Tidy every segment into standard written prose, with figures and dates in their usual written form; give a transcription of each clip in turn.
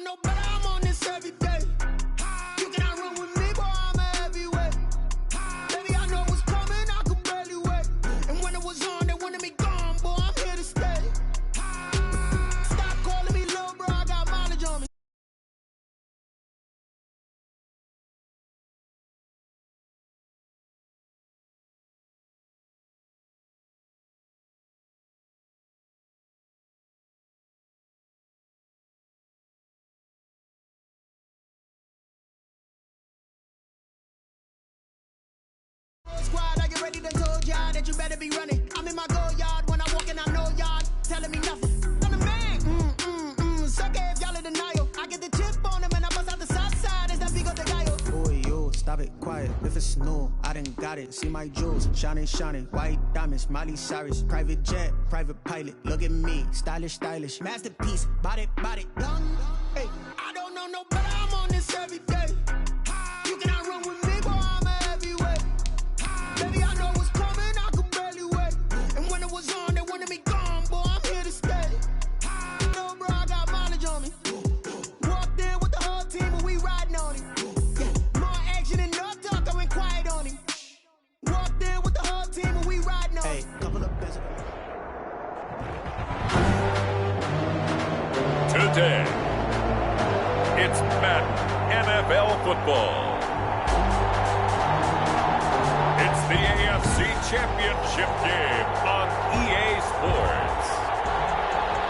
No, but I'm on this every day. You cannot run with me, boy, I'm a heavyweight. Baby, I know what's coming, I could barely wait. And when it was on, they wanted me gone, boy, I'm here to stay. Stop calling me little bro, I got mileage on me. Squad, I get ready to told y'all that you better be running. I'm in my go yard when I walk in, I know y'all telling me nothing. I'm the man. Suck if y'all in denial. I get the chip on them and I bust out the south side. It's that big of the guy. Boy, yo, stop it, quiet. If it's new, I done got it. See my jewels, shining, white diamonds, Miley Cyrus, private jet, private pilot. Look at me, stylish, masterpiece, body, young. Hey, I don't know no better. I'm on this every day. You cannot run with me, boy, I'm a heavyweight. Baby, I know what's coming, I could barely wait. And when it was on, they wanted me gone, boy, I'm here to stay. No, bro, I got mileage on me. Walked in with the whole team and we riding on him. Yeah, more action and no talk, I went quiet on him. Walked in with the whole team and we riding on him. Hey, couple of best. Today, it's Madden NFL football. It's the AFC Championship game on EA Sports.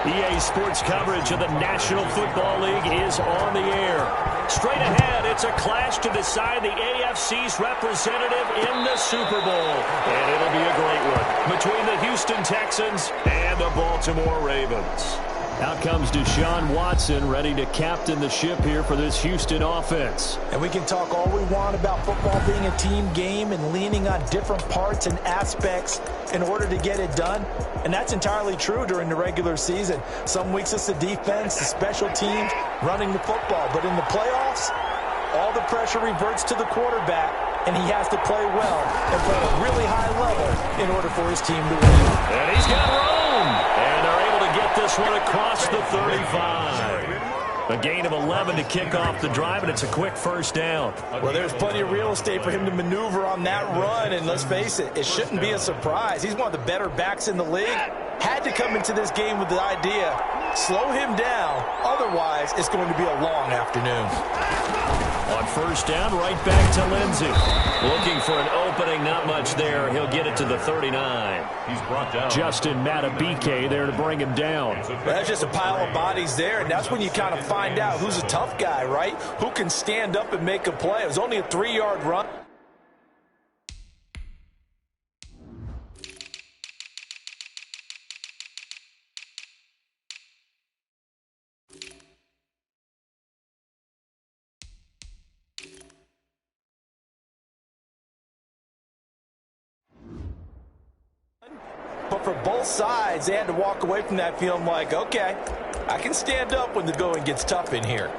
EA Sports coverage of the National Football League is on the air. Straight ahead, it's a clash to decide the AFC's representative in the Super Bowl. And it'll be a great one between the Houston Texans and the Baltimore Ravens. Out comes Deshaun Watson, ready to captain the ship here for this Houston offense. And we can talk all we want about football being a team game and leaning on different parts and aspects in order to get it done. And that's entirely true during the regular season. Some weeks it's the defense, the special teams, running the football. But in the playoffs, all the pressure reverts to the quarterback, and he has to play well and play at a really high level in order for his team to win. And he's got room. And they're able to get this one across the 35. A gain of 11 to kick off the drive, and it's a quick first down. Well, there's plenty of real estate for him to maneuver on that run, and let's face it, it shouldn't be a surprise. He's one of the better backs in the league. Had to come into this game with the idea, slow him down, otherwise it's going to be a long afternoon. On first down, right back to Lindsey. Looking for an opening, not much there. He'll get it to the 39. He's brought down Justin Matabike there to bring him down. Well, that's just a pile of bodies there, and that's when you kind of find out who's a tough guy, right? Who can stand up and make a play. It was only a 3-yard run. But for both sides, they had to walk away from that feeling like, okay, I can stand up when the going gets tough in here.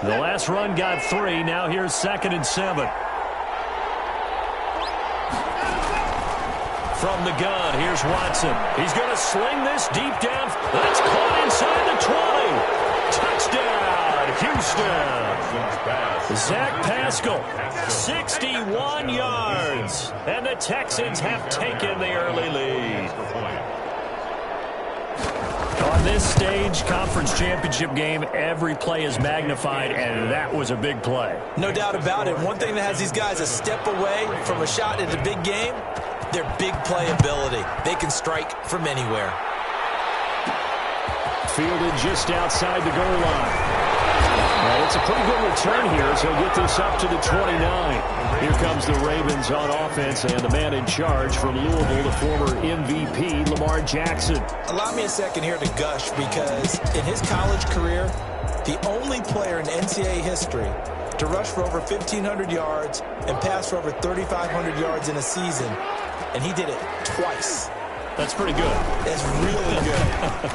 The last run got 3. Now here's 2nd and 7. From the gun, here's Watson. He's going to sling this deep down. That's caught inside the 20. Touchdown, Houston. Zach Pascal, 61 yards. And the Texans have taken the early lead. On this stage, conference championship game, every play is magnified, and that was a big play. No doubt about it. One thing that has these guys a step away from a shot at the big game, their big play ability. They can strike from anywhere. Fielded just outside the goal line. Well, it's a pretty good return here, so he'll get this up to the 29. Here comes the Ravens on offense, and the man in charge from Louisville, the former MVP, Lamar Jackson. Allow me a second here to gush, because in his college career, the only player in NCAA history to rush for over 1,500 yards and pass for over 3,500 yards in a season, and he did it twice. That's pretty good. That's really good.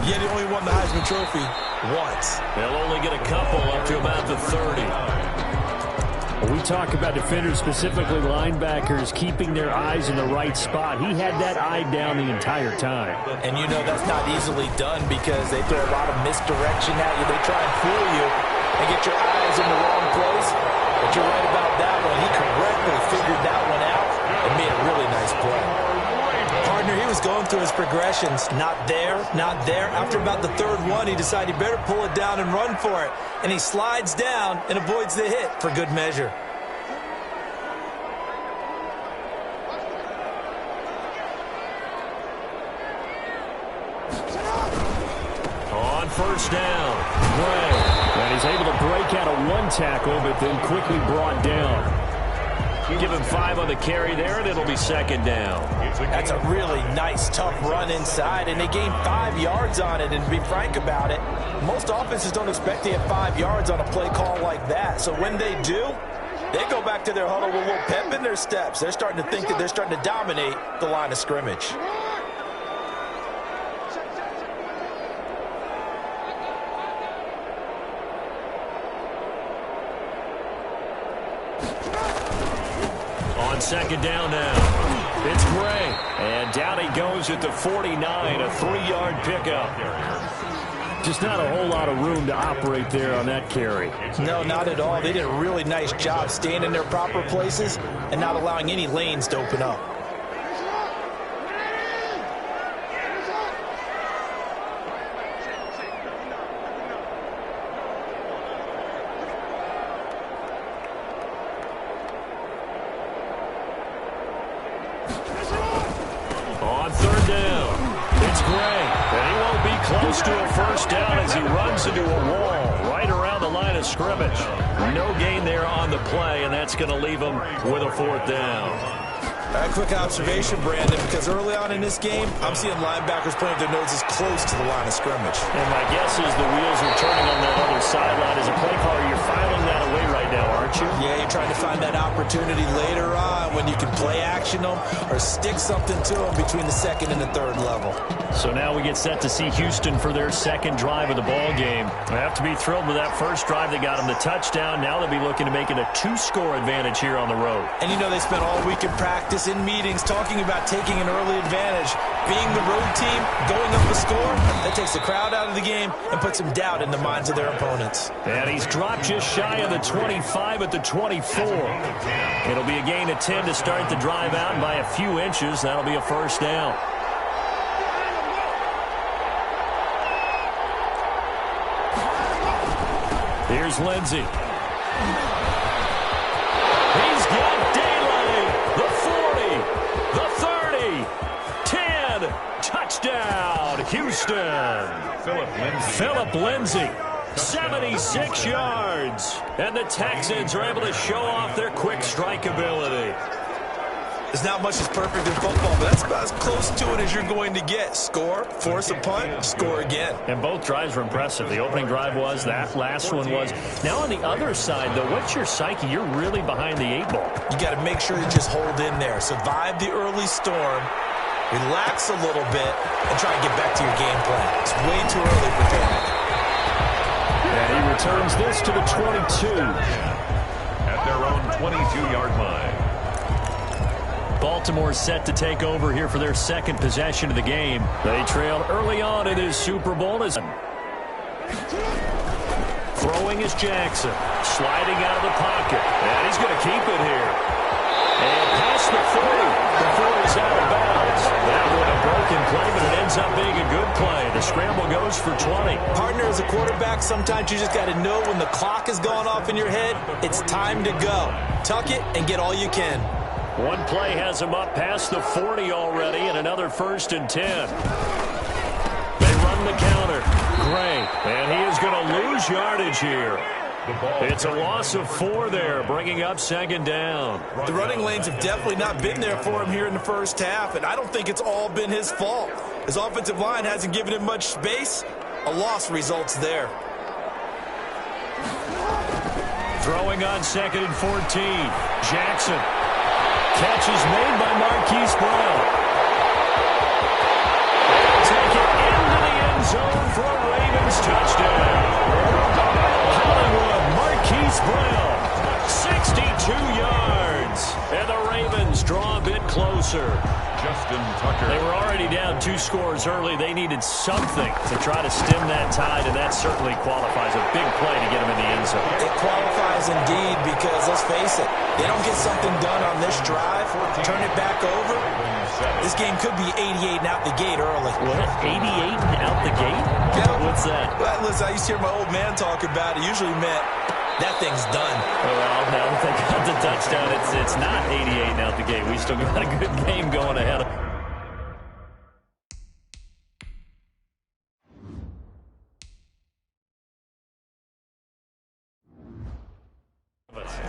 Yet he only won the Heisman Trophy once. They'll only get a couple up to about the 30. We talk about defenders, specifically linebackers, keeping their eyes in the right spot. He had that eye down the entire time. And you know that's not easily done because they throw a lot of misdirection at you. They try and fool you and get your eyes in the wrong place. But you're right about that one. He correctly figured that one out and made a really nice play. Partner, he was going through his progressions. Not there, not there. After about the third one, he decided he better pull it down and run for it. And he slides down and avoids the hit for good measure. On first down, Gray. And he's able to break out of one tackle, but then quickly brought down. Give him 5 on the carry there, and it'll be second down. That's a really nice, tough run inside, and they gained 5 yards on it. And to be frank about it, most offenses don't expect to get 5 yards on a play call like that. So when they do, they go back to their huddle with a little pep in their steps. They're starting to think that they're starting to dominate the line of scrimmage. On second down now, it's Gray. And down he goes at the 49, a 3-yard pickup. Just not a whole lot of room to operate there on that carry. No, not at all. They did a really nice job staying in their proper places and not allowing any lanes to open up. On third down, it's Gray. And he won't be close to a first down as he runs into a wall right around the line of scrimmage. No gain there on the play, and that's going to leave him with a 4th down. A quick observation, Brandon, because early on in this game, I'm seeing linebackers putting their noses close to the line of scrimmage. And my guess is the wheels are turning on that other sideline. As a play caller, you're filing that away right now, aren't you? Yeah, you're trying to find that opportunity later on when you can play action them or stick something to them between the second and the third level. So now we get set to see Houston for their second drive of the ball game. They have to be thrilled with that first drive that got them the touchdown. Now they'll be looking to make it a 2-score advantage here on the road. And you know they spent all week in practice, in meetings, talking about taking an early advantage. Being the road team, going up a score, that takes the crowd out of the game and puts some doubt in the minds of their opponents. And he's dropped just shy of the 25 at the 24. It'll be a gain of 10 to start the drive out, and by a few inches, that'll be a first down. Here's Lindsey. He's got daylight. The 40, the 30, 10. Touchdown, Houston. Phillip Lindsey. 76 yards. And the Texans are able to show off their quick strike ability. There's not much that's perfect in football, but that's about as close to it as you're going to get. Score, force a punt, score again. And both drives were impressive. The opening drive was, that last one was. Now on the other side, though, what's your psyche? You're really behind the 8 ball. You got to make sure you just hold in there. Survive the early storm, relax a little bit, and try and get back to your game plan. It's way too early for panic. And he returns this to the 22. At their own 22-yard line. Baltimore set to take over here for their second possession of the game. They trailed early on in this Super Bowl. Throwing is Jackson. Sliding out of the pocket. And he's going to keep it here. And past the 40 before he's out of bounds. That one a broken play, but it ends up being a good play. The scramble goes for 20. Partner, as a quarterback, sometimes you just got to know when the clock has gone off in your head, it's time to go. Tuck it and get all you can. One play has him up past the 40 already, and another 1st and 10. They run the counter. Gray, and he is going to lose yardage here. It's a loss of 4 there, bringing up second down. The running lanes have definitely not been there for him here in the first half, and I don't think it's all been his fault. His offensive line hasn't given him much space. A loss results there. Throwing on 2nd and 14. Jackson. Catch is made by Marquise Brown. They'll take it into the end zone for a Ravens touchdown. Hollywood, Marquise Brown, 62 scores early. They needed something to try to stem that tide, and that certainly qualifies. A big play to get them in the end zone. It qualifies indeed because, let's face it, they don't get something done on this drive, turn it back over. This game could be 88 and out the gate early. What? 88 and out the gate? Yeah. What's that? Well, listen, I used to hear my old man talk about it. Usually meant that thing's done. Well, now if they got the touchdown, it's not 88 and out the gate. We still got a good game going ahead of.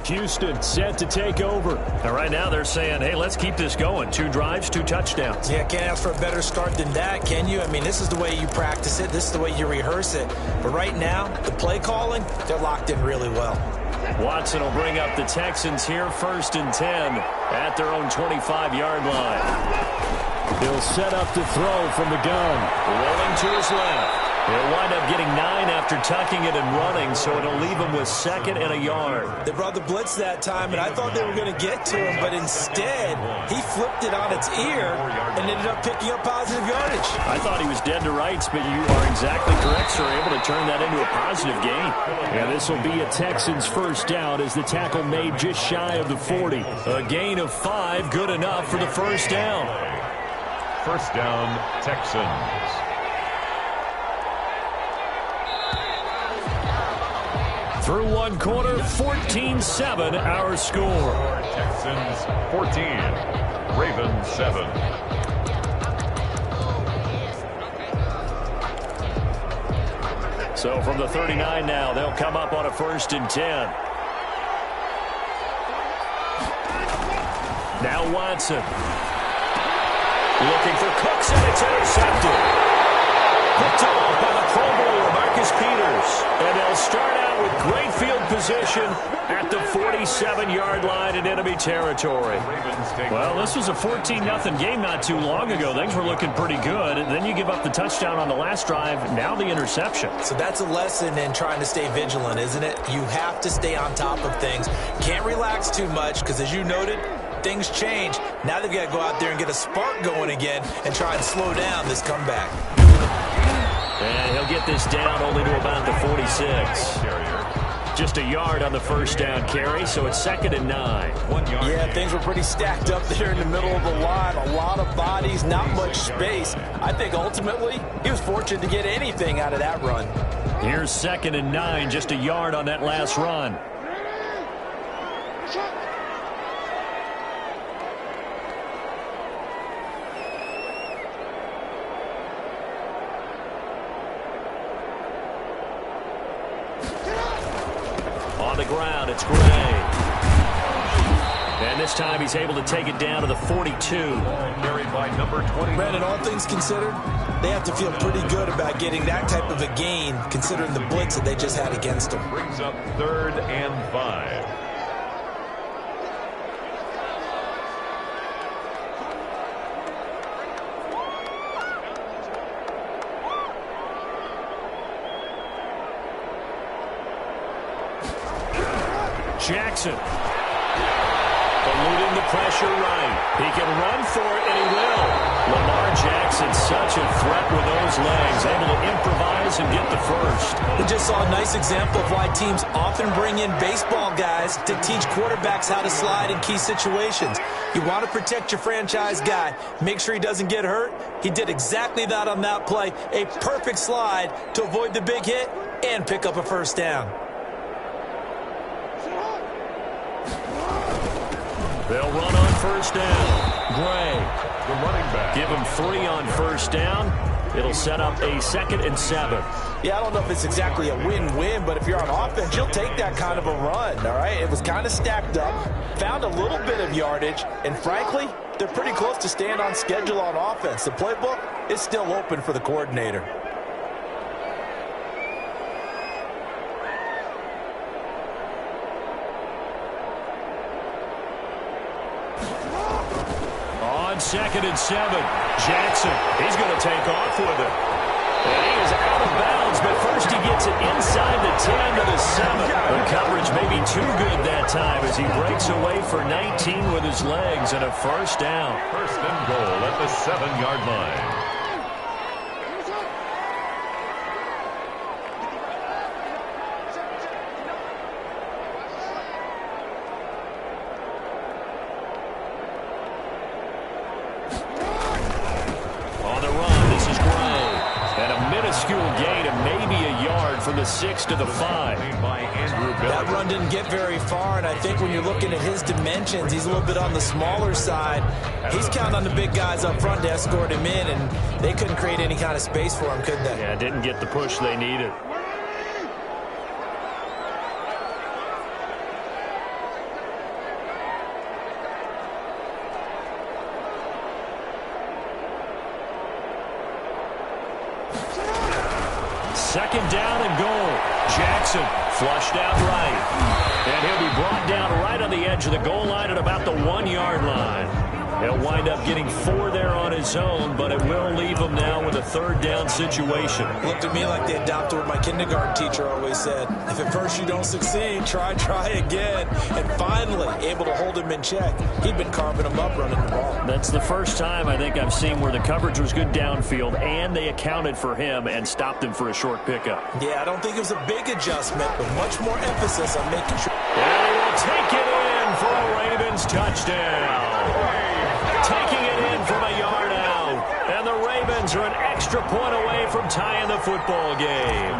Houston set to take over. And right now they're saying, hey, let's keep this going. 2 drives, 2 touchdowns. Yeah, can't ask for a better start than that, can you? I mean, this is the way you practice it. This is the way you rehearse it. But right now, the play calling, they're locked in really well. Watson will bring up the Texans here, 1st and 10 at their own 25-yard line. He'll set up to throw from the gun. Rolling to his left. He'll wind up getting 9 after tucking it and running, so it'll leave him with 2nd and a yard. They brought the blitz that time, and I thought they were going to get to him, but instead, he flipped it on its ear and ended up picking up positive yardage. I thought he was dead to rights, but you are exactly correct, sir. Able to turn that into a positive gain. And this will be a Texans first down as the tackle made just shy of the 40. A gain of 5, good enough for the first down. First down, Texans. Through 1 quarter, 14-7 our score. Texans 14, Ravens 7. So from the 39 now, they'll come up on a 1st and 10. Now Watson. Looking for Cooks, and it's intercepted. Picked off by the Pro Bowler, Marcus Peters. And they'll start out with great field position at the 47-yard line in enemy territory. Well, this was a 14-0 game not too long ago. Things were looking pretty good. And then you give up the touchdown on the last drive. Now the interception. So that's a lesson in trying to stay vigilant, isn't it? You have to stay on top of things. Can't relax too much because, as you noted, things change. Now they've got to go out there and get a spark going again and try and slow down this comeback. And he'll get this down only to about the 46. Just a yard on the first down carry, so it's 2nd and 9. 1 yard. Yeah, things were pretty stacked up there in the middle of the line. A lot of bodies, not much space. I think ultimately he was fortunate to get anything out of that run. Here's 2nd and 9, just a yard on that last run. On the ground, it's Gray. And this time he's able to take it down to the 42. Carried by number 20. Brandon, all things considered, they have to feel pretty good about getting that type of a gain, considering the blitz that they just had against them. Brings up 3rd and 5. Jackson. Eluding the pressure right. He can run for it, and he will. Lamar Jackson, such a threat with those legs. Able to improvise and get the first. We just saw a nice example of why teams often bring in baseball guys to teach quarterbacks how to slide in key situations. You want to protect your franchise guy. Make sure he doesn't get hurt. He did exactly that on that play. A perfect slide to avoid the big hit and pick up a first down. They'll run on first down. Gray, The running back. give him 3 on first down. It'll set up a 2nd and 7. Yeah, I don't know if it's exactly a win-win, but if you're on offense, you'll take that kind of a run, all right? It was kind of stacked up, found a little bit of yardage, and frankly, they're pretty close to staying on schedule on offense. The playbook is still open for the coordinator. On 2nd and 7, Jackson, he's going to take off with it. And he is out of bounds, but first he gets it inside the 10 to the 7. The coverage may be too good that time as he breaks away for 19 with his legs and a first down. First and goal at the 7-yard line. minuscule gain of maybe a yard from the 6 to the 5. That run didn't get very far, and I think when you're looking at his dimensions, he's a little bit on the smaller side. He's counting on the big guys up front to escort him in, and they couldn't create any kind of space for him, could they? Yeah, didn't get the push they needed. Second down and goal. Jackson flushed out right. And he'll be brought down right on the edge of the goal line at about the 1-yard line. He'll wind up getting 4 there on his own, but it will leave him now with a third down situation. Looked to me like they adopted what my kindergarten teacher always said. If at first you don't succeed, try again. And finally, able to hold him in check. He'd been carving him up running the ball. That's the first time I think I've seen where the coverage was good downfield, and they accounted for him and stopped him for a short pickup. Yeah, I don't think it was a big adjustment, but much more emphasis on making sure. And he will take it in for a Ravens touchdown. Taking it in from a yard out. And the Ravens are an extra point away from tying the football game.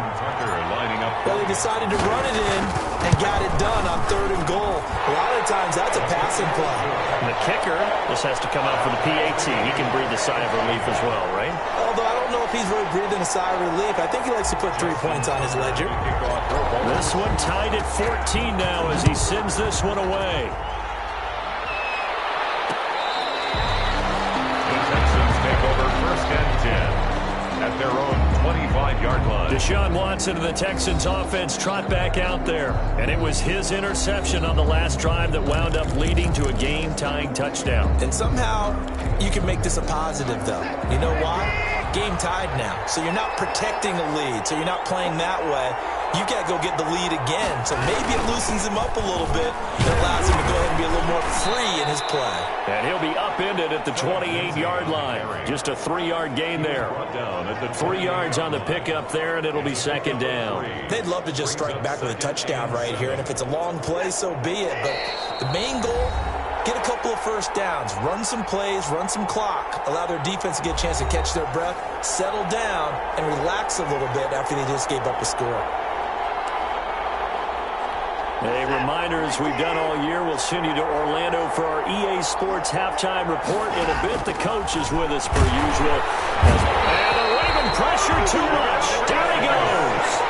Well, they decided to run it in and got it done on 3rd and goal. A lot of times that's a passing play. And the kicker just has to come out for the PAT. He can breathe a sigh of relief as well, right? Although I don't know if he's really breathing a sigh of relief. I think he likes to put 3 points on his ledger. This one tied at 14 now as he sends this one away. First and 10 at their own 25-yard line. Deshaun Watson and the Texans offense trot back out there. And it was his interception on the last drive that wound up leading to a game-tying touchdown. And somehow you can make this a positive, though. You know why? Game tied now. So you're not protecting a lead. So you're not playing that way. You got to go get the lead again. So maybe it loosens him up a little bit and allows him to go ahead and be a little more free in his play. And he'll be upended at the 28-yard line. Just a 3-yard gain there. 3 yards on the pickup there, and it'll be second down. They'd love to just strike back with a touchdown right here. And if it's a long play, so be it. But the main goal, get a couple of first downs, run some plays, run some clock, allow their defense to get a chance to catch their breath, settle down, and relax a little bit after they just gave up a score. A reminder, as we've done all year, we'll send you to Orlando for our EA Sports halftime report. In a bit, the coach is with us per usual. And the Raven pressure too much. Down he goes.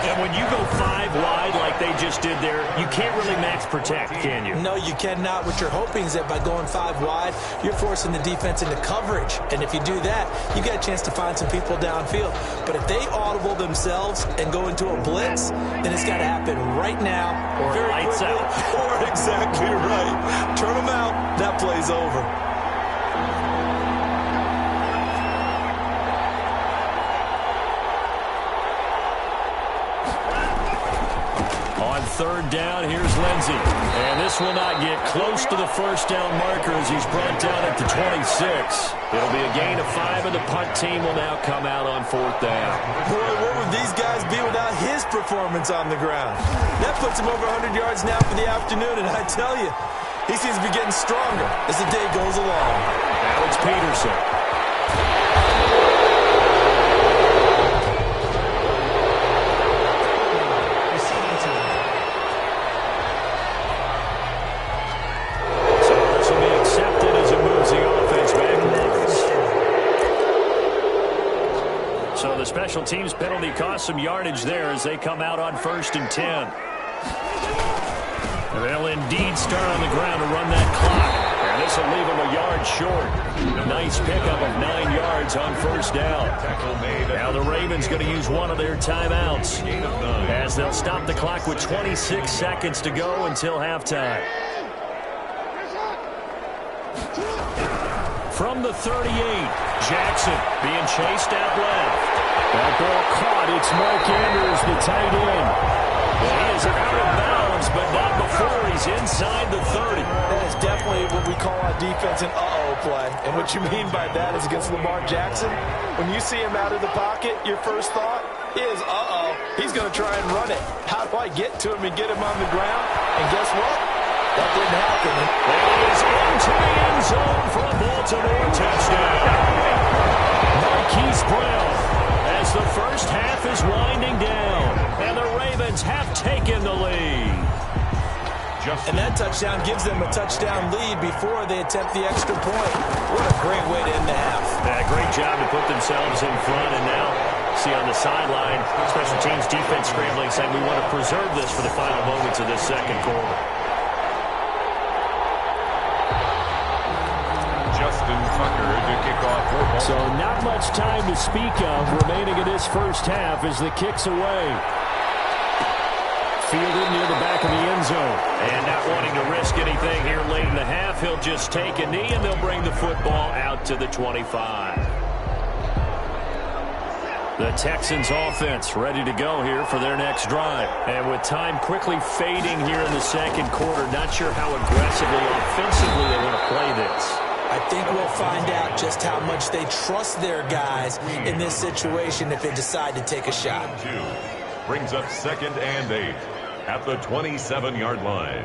And when you go 5 wide like they just did there, you can't really max protect, can you? No, you cannot. What you're hoping is that by going 5 wide, you're forcing the defense into coverage. And if you do that, you get a chance to find some people downfield. But if they audible themselves and go into a blitz, then it's got to happen right now. Or very lights quickly, out. Or exactly right. Turn them out. That play's over. Third down, here's Lindsey. And this will not get close to the first down marker as he's brought down at the 26. It'll be a gain of 5, and the punt team will now come out on 4th down. Boy, what would these guys be without his performance on the ground? That puts him over 100 yards now for the afternoon, and I tell you, he seems to be getting stronger as the day goes along. Now it's Peterson. So the special teams penalty cost some yardage there as they come out on 1st and 10. They'll indeed start on the ground to run that clock. And this will leave them a yard short. A nice pickup of 9 yards on 1st down. Now the Ravens going to use one of their timeouts as they'll stop the clock with 26 seconds to go until halftime. From the 38, Jackson being chased out left. That ball caught. It's Mark Andrews, the tight end. He is out of bounds, but not before he's inside the 30. That is definitely what we call on defense an uh-oh play. And what you mean by that is against Lamar Jackson, when you see him out of the pocket, your first thought is, uh-oh, he's going to try and run it. How do I get to him and get him on the ground? And guess what? That didn't happen. And he is into the end zone for a Baltimore touchdown. is winding down, and the Ravens have taken the lead. And that touchdown gives them a touchdown lead before they attempt the extra point. What a great way to end the half. Yeah, great job to put themselves in front, and now see on the sideline, special teams defense scrambling, saying we want to preserve this for the final moments of this second quarter. Justin Tucker to kick off for Baltimore. So not much time to speak of remaining in this first half as the kick's away. Fielded near the back of the end zone. And not wanting to risk anything here late in the half, he'll just take a knee and they'll bring the football out to the 25. The Texans offense ready to go here for their next drive. And with time quickly fading here in the second quarter, not sure how aggressively, offensively they want to play this. I think we'll find out just how much they trust their guys in this situation if they decide to take a shot. Brings up 2nd and 8 at the 27-yard line.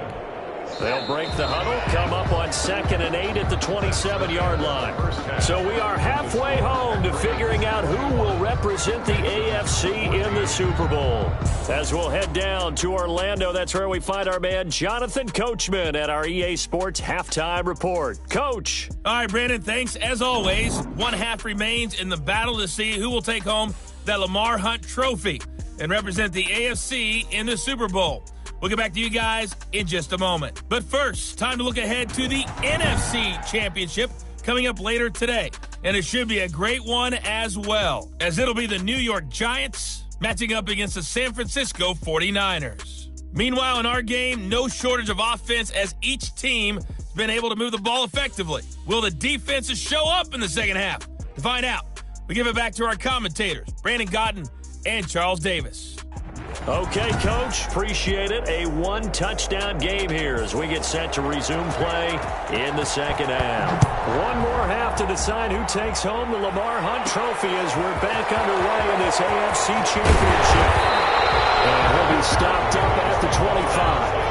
They'll break the huddle, come up on 2nd and 8 at the 27-yard line. So we are halfway home to figuring out who will represent the AFC in the Super Bowl. As we'll head down to Orlando, that's where we find our man Jonathan Coachman at our EA Sports Halftime Report. Coach. All right, Brandon, thanks. As always, one half remains in the battle to see who will take home that Lamar Hunt trophy and represent the AFC in the Super Bowl. We'll get back to you guys in just a moment. But first, time to look ahead to the NFC Championship coming up later today. And it should be a great one as well, as it'll be the New York Giants matching up against the San Francisco 49ers. Meanwhile, in our game, no shortage of offense as each team has been able to move the ball effectively. Will the defenses show up in the second half? To find out, we give it back to our commentators, Brandon Godden and Charles Davis. Okay, Coach, appreciate it. A one-touchdown game here as we get set to resume play in the second half. One more half to decide who takes home the Lamar Hunt trophy as we're back underway in this AFC Championship. And he'll be stopped up at the 25.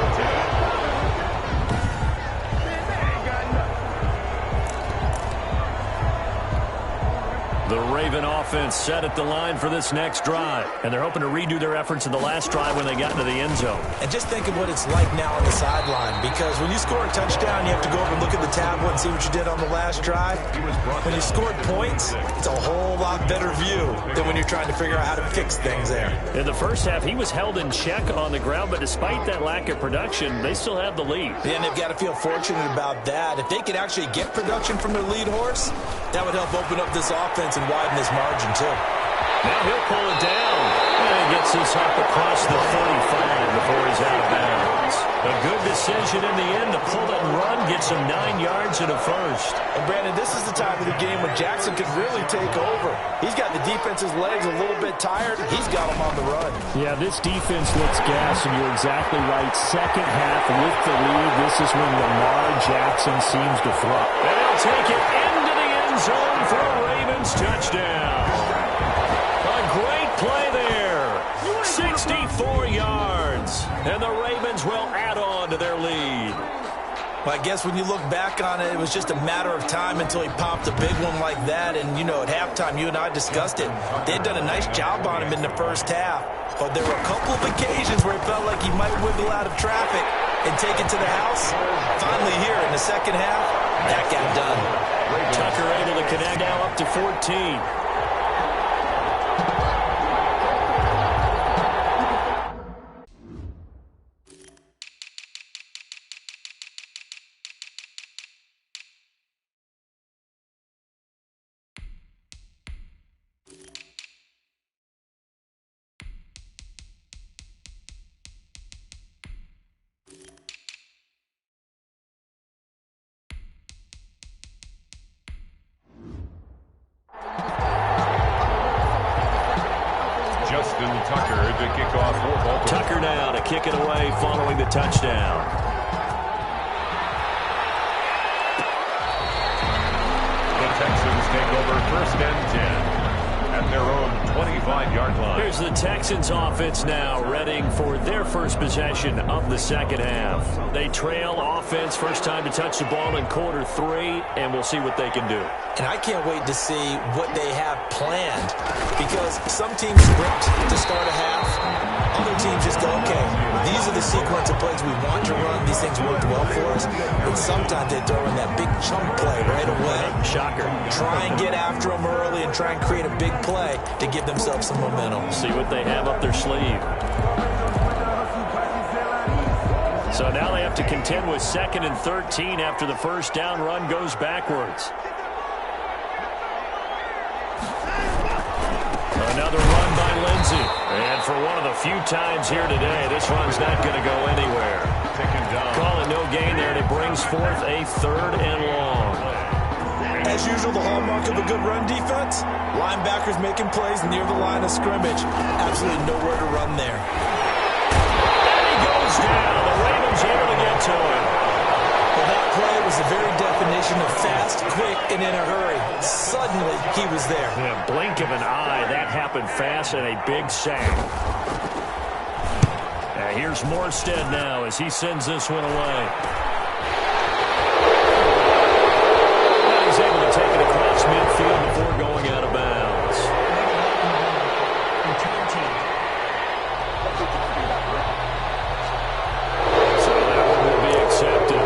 The Raven offense set at the line for this next drive. And they're hoping to redo their efforts in the last drive when they got into the end zone. And just think of what it's like now on the sideline, because when you score a touchdown, you have to go over and look at the tablet and see what you did on the last drive. When you scored points, it's a whole lot better view than when you're trying to figure out how to fix things there. In the first half, he was held in check on the ground, but despite that lack of production, they still have the lead. Yeah, and they've got to feel fortunate about that. If they could actually get production from their lead horse, that would help open up this offense and widen this margin too. Now he'll pull it down. And gets this up across the 35 before he's out of bounds. A good decision in the end to pull it and run, get some 9 yards and a first. And Brandon, this is the time of the game when Jackson could really take over. He's got the defense's legs a little bit tired. He's got them on the run. Yeah, this defense looks gas, and you're exactly right. Second half with the lead, this is when Lamar Jackson seems to throw. And he'll take it into the end zone for a Ravens touchdown. A great play there. 64 yards. And the Ravens will add on to their lead. Well, I guess when you look back on it, it was just a matter of time until he popped a big one like that. And, you know, at halftime, you and I discussed it. They had done a nice job on him in the first half. But there were a couple of occasions where it felt like he might wiggle out of traffic and take it to the house. Finally here in the second half, that got done. Tucker able to connect now up to 14. Tucker to kick off for Baltimore. Tucker now to kick it away following the touchdown. The Texans take over 1st and 10 at their own 25 25-yard line. Here's the Texans offense now, readying for their first possession of the second half. They trail offense, first time to touch the ball in quarter 3, and we'll see what they can do. And I can't wait to see what they have planned, because some teams script to start a half. Other teams just go, okay, these are the sequence of plays we want to run. These things worked well for us. And sometimes they throw in that big chunk play right away. Shocker. Try and get after them early and try and create a big play to give themselves some momentum. See what they have up their sleeve. So now they have to contend with 2nd and 13 after the first down run goes backwards. Another run by Lindsey. And for one of the few times here today, this run's not going to go anywhere. Call it no gain there, and it brings forth a 3rd and long. As usual, the hallmark of a good run defense, linebackers making plays near the line of scrimmage. Absolutely nowhere to run there. And he goes down. The Ravens able to get to him. Well, that play was the very definition of fast, quick, and in a hurry. Suddenly, he was there. Yeah, blink of an eye. That happened fast and a big sack. Here's Morstead now as he sends this one away. And he's able to take it across midfield before going out of bounds. So that one will be accepted.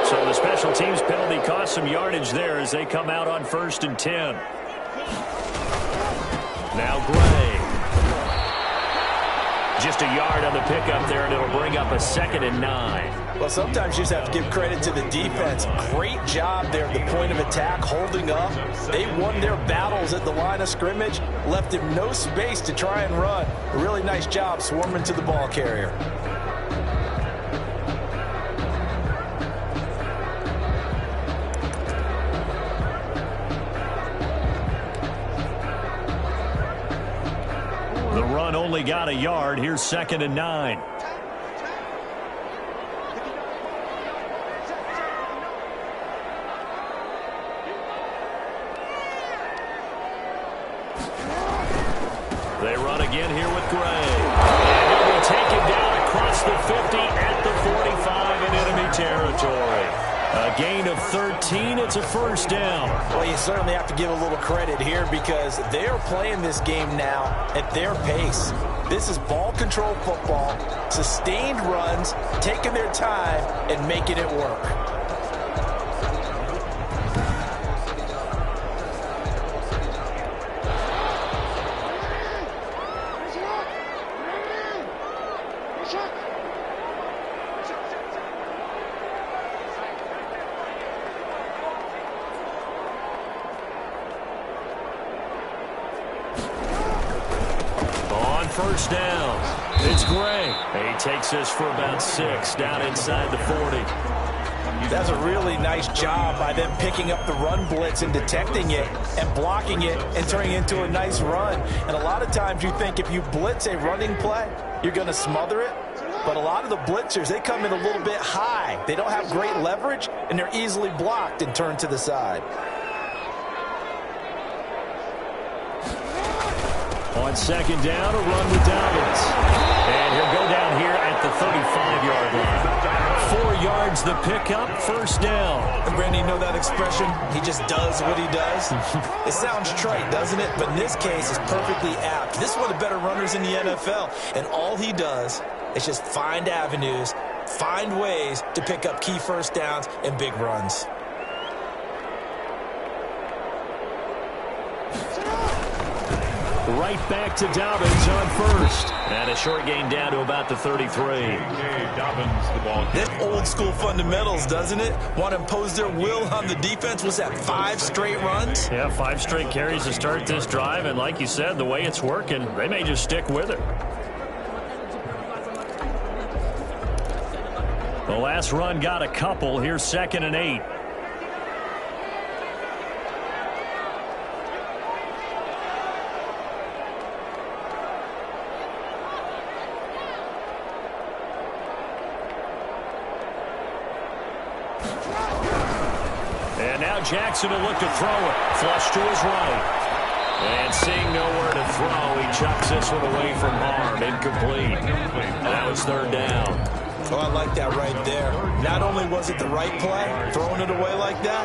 So the special teams penalty cost some yardage there as they come out on 1st and 10. Now Gray. Just a yard on the pickup there, and it'll bring up a 2nd and 9. Well, sometimes you just have to give credit to the defense. Great job there at the point of attack, holding up. They won their battles at the line of scrimmage, left him no space to try and run. A really nice job swarming to the ball carrier. The run only got a yard. Here's 2nd and 9. They run again here with Gray. And he will take him down across the 50 at the 45 in enemy territory. A gain of 13. It's a 1st down. Well, you certainly have to give a little credit here because they are playing this game now at their pace. This is ball control football, sustained runs, taking their time and making it work. First down. It's Gray. He takes this for about 6 down inside the 40. That's a really nice job by them picking up the run blitz and detecting it and blocking it and turning it into a nice run. And a lot of times you think if you blitz a running play, you're going to smother it. But a lot of the blitzers, they come in a little bit high. They don't have great leverage, and they're easily blocked and turned to the side. On 2nd down, a run with Dobbins. And he'll go down here at the 35-yard line. 4 yards the pickup, 1st down. And Brandon, you know that expression? He just does what he does. It sounds trite, doesn't it? But in this case, it's perfectly apt. This is one of the better runners in the NFL. And all he does is just find avenues, find ways to pick up key 1st downs and big runs. Right back to Dobbins on 1st. And a short gain down to about the 33. Dobbins, the ball. This old school fundamentals, doesn't it? Want to impose their will on the defense. Was that 5 straight runs? Yeah, 5 straight carries to start this drive. And like you said, the way it's working, they may just stick with it. The last run got a couple. Here's 2nd and 8. And now Jackson will look to throw it. Flush to his right. And seeing nowhere to throw, he chucks this one away from harm. Incomplete. That was third down. Oh, I like that right there. Not only was it the right play, throwing it away like that,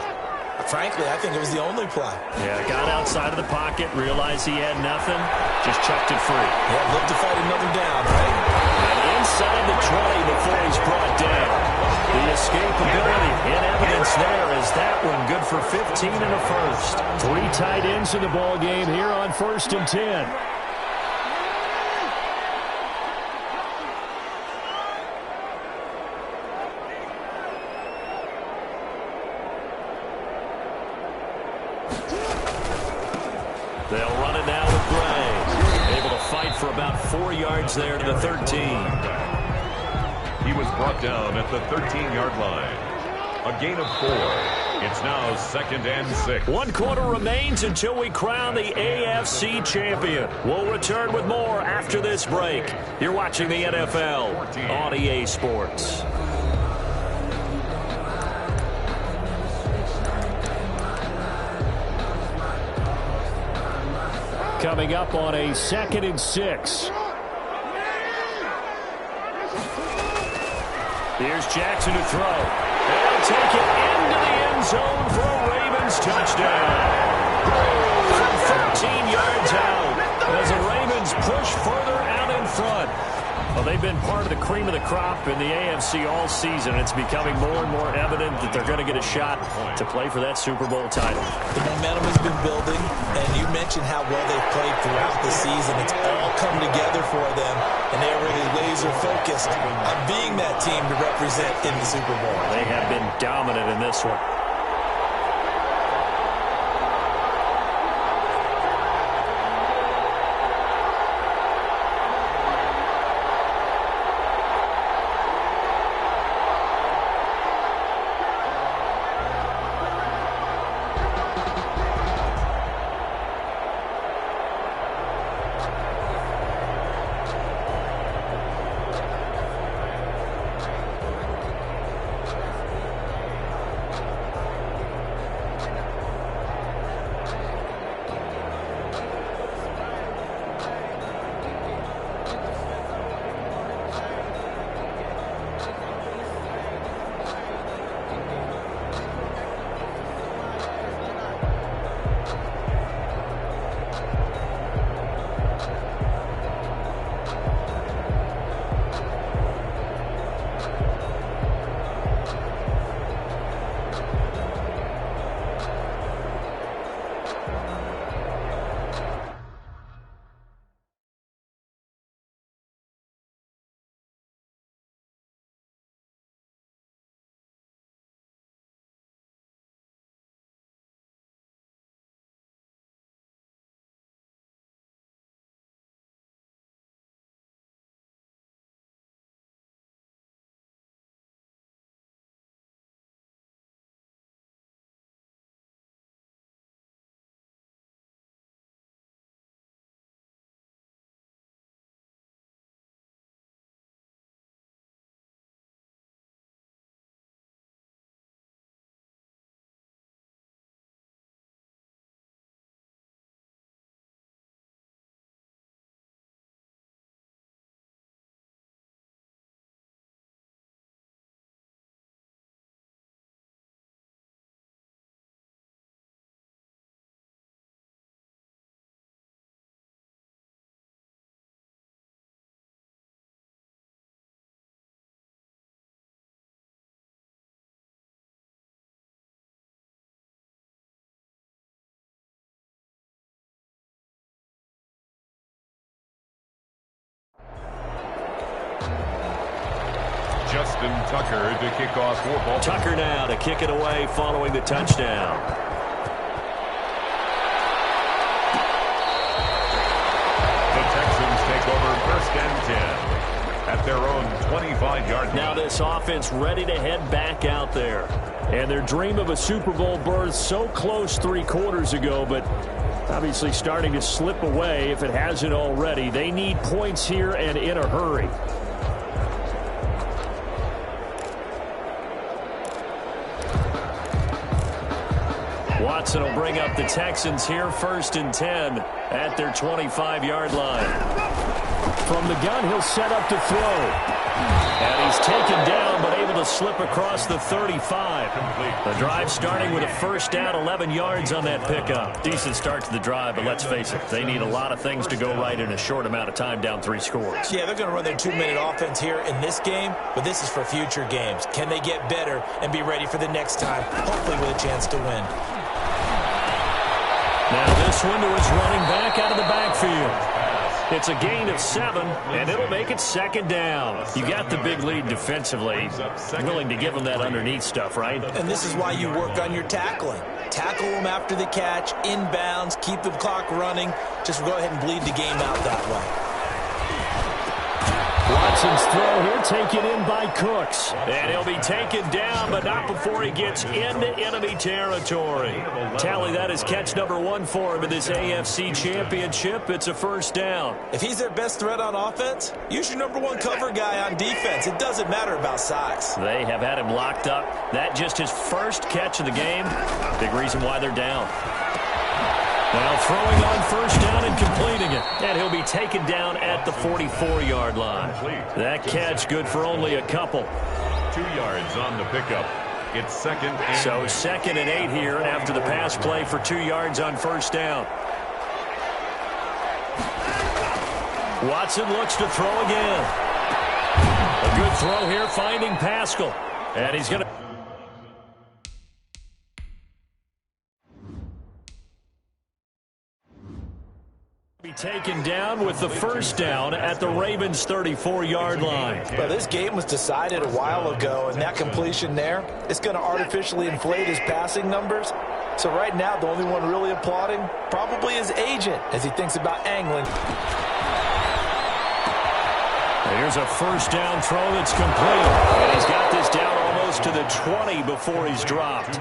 frankly, I think it was the only play. Yeah, got outside of the pocket, realized he had nothing, just chucked it free. Yeah, look to fight another down, right? And inside the 20 before he's brought down. The escapability in evidence there is that one good for 15 and a first. 3 tight ends in the ball game here on 1st and 10. They'll run it now with Gray. Able to fight for about 4 yards there to the 13. He was brought down at the 13-yard line. A gain of 4. It's now 2nd and 6. 1 quarter remains until we crown the AFC champion. We'll return with more after this break. You're watching the NFL on EA Sports. Coming up on a 2nd and 6. Here's Jackson to throw. They'll take it into the end zone for a Ravens touchdown. From 13 yards out as the Ravens push further out in front. Well, they've been part of the cream of the crop in the AFC all season. It's becoming more and more evident that they're going to get a shot to play for that Super Bowl title. The momentum has been building, and you mentioned how well they've played throughout the season. It's all come together for them, and they're really laser-focused on being that team to represent in the Super Bowl. They have been dominant in this one. Justin Tucker to kick off for Baltimore. Tucker now to kick it away following the touchdown. The Texans take over 1st and 10 at their own 25-yard line. Now this offense ready to head back out there. And their dream of a Super Bowl berth so close 3 quarters ago, but obviously starting to slip away if it hasn't already. They need points here and in a hurry. Watson will bring up the Texans here, 1st and 10 at their 25-yard line. From the gun, he'll set up to throw. And he's taken down, but able to slip across the 35. The drive starting with a 1st down, 11 yards on that pickup. Decent start to the drive, but let's face it, they need a lot of things to go right in a short amount of time, down 3 scores. Yeah, they're going to run their 2-minute offense here in this game, but this is for future games. Can they get better and be ready for the next time, hopefully with a chance to win? Now this one to his running back out of the backfield. It's a gain of 7, and it'll make it 2nd down. You got the big lead defensively. Willing to give them that underneath stuff, right? And this is why you work on your tackling. Tackle them after the catch, inbounds, keep the clock running. Just go ahead and bleed the game out that way. Watson's throw here taken in by Cooks. And he'll be taken down, but not before he gets into enemy territory. Tally that is catch number 1 for him in this AFC Championship. It's a 1st down. If he's their best threat on offense, use your number 1 cover guy on defense. It doesn't matter about size. They have had him locked up. That just his 1st catch of the game. Big reason why they're down. Now throwing on 1st down and completing it. And he'll be taken down at the 44-yard line. That catch good for only a couple. 2 yards on the pickup. It's 2nd and So 2nd and 8 here after the pass play for 2 yards on 1st down. Watson looks to throw again. A good throw here finding Pascal. And he's going to be taken down with the 1st down at the Ravens' 34-yard line. Well, this game was decided a while ago, and that completion there is going to artificially inflate his passing numbers. So right now, the only one really applauding probably his agent as he thinks about angling. Here's a 1st down throw that's complete. And he's got this down almost to the 20 before he's dropped.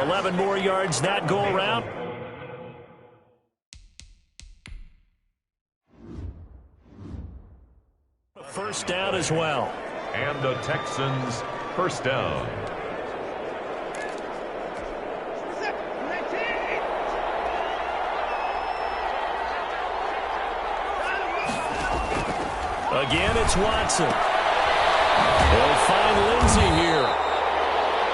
11 more yards that go around. First down as well. And the Texans 1st down. Again, it's Watson. They'll find Lindsey here.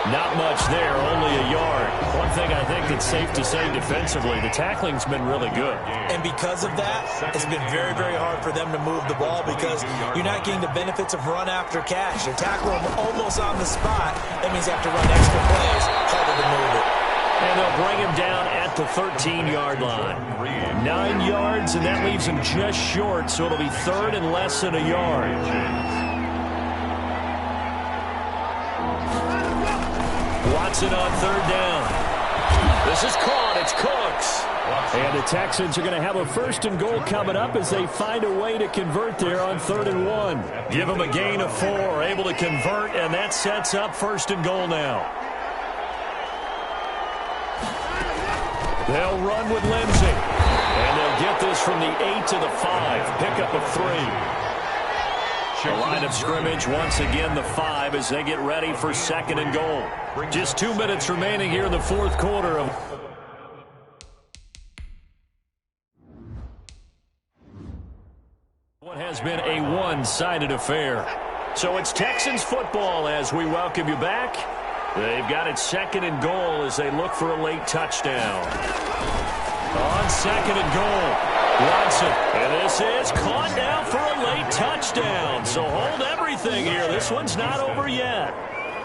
Not much there, only a yard. One thing I think that's safe to say defensively, the tackling's been really good. And because of that, it's been very, very hard for them to move the ball because you're not getting the benefits of run after catch. They're tackling them almost on the spot. That means they have to run extra plays, harder to move it. And they'll bring him down at the 13-yard line. 9 yards, and that leaves him just short, so it'll be 3rd and less than a yard. Watson on 3rd down. This is caught. It's Cooks. And the Texans are going to have a 1st and goal coming up as they find a way to convert there on 3rd and 1. Give them a gain of 4, able to convert, and that sets up 1st and goal now. They'll run with Lindsey. And they'll get this from the 8 to the 5. Pickup of 3. The line of scrimmage once again the 5 as they get ready for 2nd and goal. Just 2 minutes remaining here in the 4th quarter of what has been a one-sided affair. So it's Texans football as we welcome you back. They've got it 2nd and goal as they look for a late touchdown. On 2nd and goal. Watson, and this is caught now for a late touchdown. So hold everything here. This one's not over yet.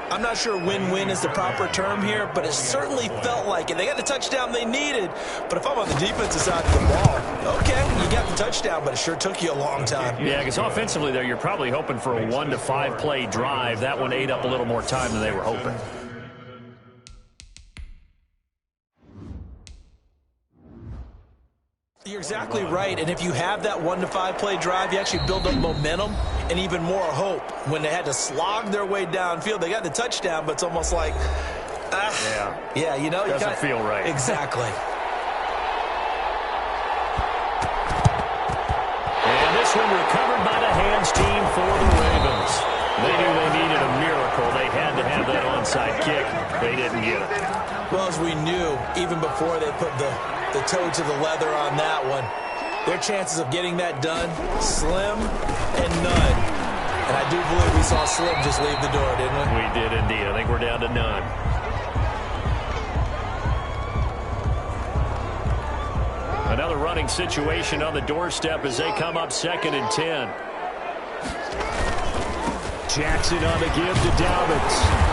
I'm not sure win-win is the proper term here, but it certainly felt like it. They got the touchdown they needed, but if I'm on the defensive side of the ball, okay, you got the touchdown, but it sure took you a long time. Yeah, because offensively there, you're probably hoping for a 1 to 5 play drive. That one ate up a little more time than they were hoping. You're exactly right, and if you have that 1 to 5 play drive, you actually build up momentum and even more hope. When they had to slog their way downfield, they got the touchdown, but it's almost like, yeah, you know, doesn't feel right. Exactly. And this one recovered by the hands team for the Ravens. They knew they needed a miracle. They had to have that onside kick. They didn't get it. Well, as we knew, even before they put the toe to the leather on that one, their chances of getting that done, slim and none. And I do believe we saw Slim just leave the door, didn't we? We did indeed. I think we're down to none. Another running situation on the doorstep as they come up 2nd and 10. Jackson on the give to Dobbins.